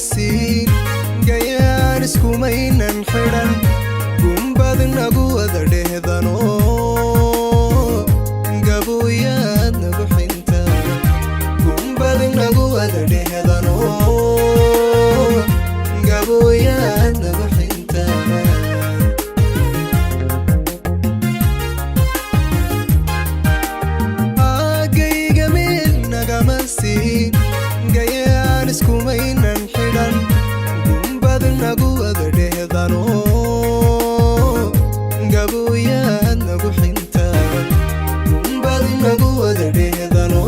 siin gayaan iskumaynan xidhan gumbad nagu wada dhehdano gaboyaad nagu xinta gumbad nagu wada dhehdano gaboyaad nagu xinta agayga meel nagama siin gayaan iskumaynan xidhan gumbad nagu wada dhehdano gaboyaad nagu xinta gumbad nagu wada dhehdano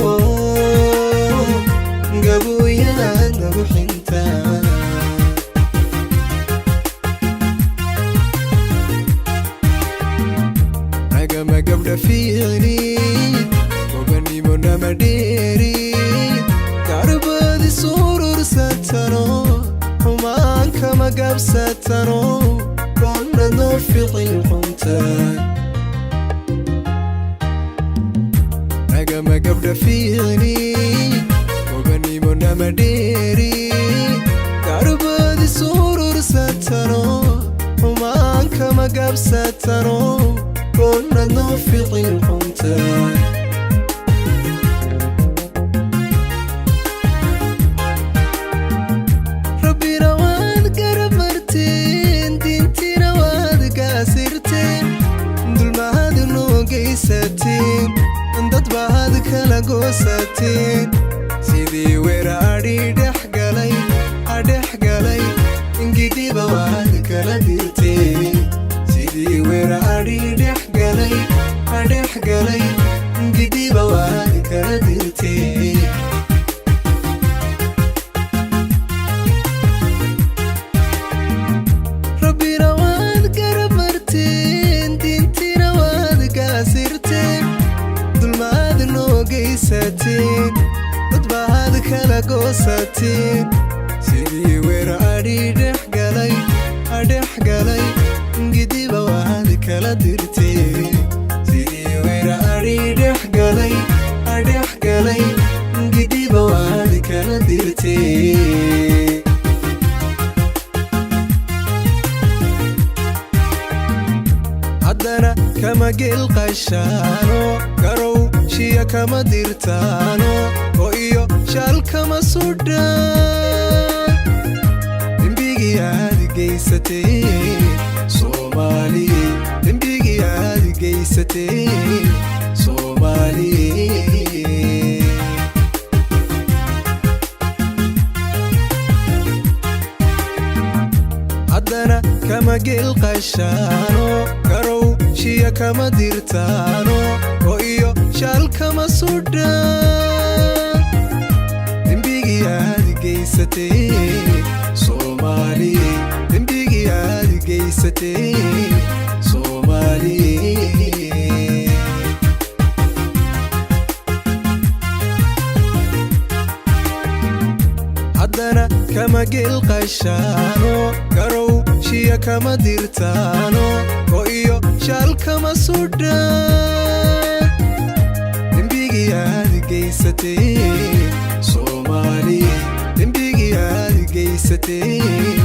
gaboyaad nagu xinta nagama gabdha fiicni oganimo nama dheeri garbadi surursatano xumaan kama gabsatano koonna noo ficil xunta nagama gabdha fiicni oganimo nama dheeri garbadi surursatano xumaan kama gabsatano koonna noo ficil xunta dad baad kala goosateen sidii weera adhi dhexgalay ingidiba waad kala dirteen sidii weera adhi dhexgalay ingidiba waad kala dirteen rabbina waad garab marteen diintina waad gaasirteen dulmaad noo geysateen dad baad kala goosateen sidii weera adhi dhexgalay ingidiba waad kala dirteen sidii weera adhi dhexgalay ingidiba waad kala dirteen haddana kama gelqashaano garow shiya kama dirtaano oo iyo shaal kama sudhaan dembigii aad geysateen Soomaali dembigii aad geysateen Soomaali haddana kama gelqashaano garow shiya kama dirtaano oo iyo shaal kama sudhaan dembigii aad geysateen Soomaali dembigii aad geysateen Soomaali haddana kama gelqashaano garow shiya kama dirtaano oo iyo shaal kama sudhaan dembigii aad geysateen Soomaali dembigii aad geysateen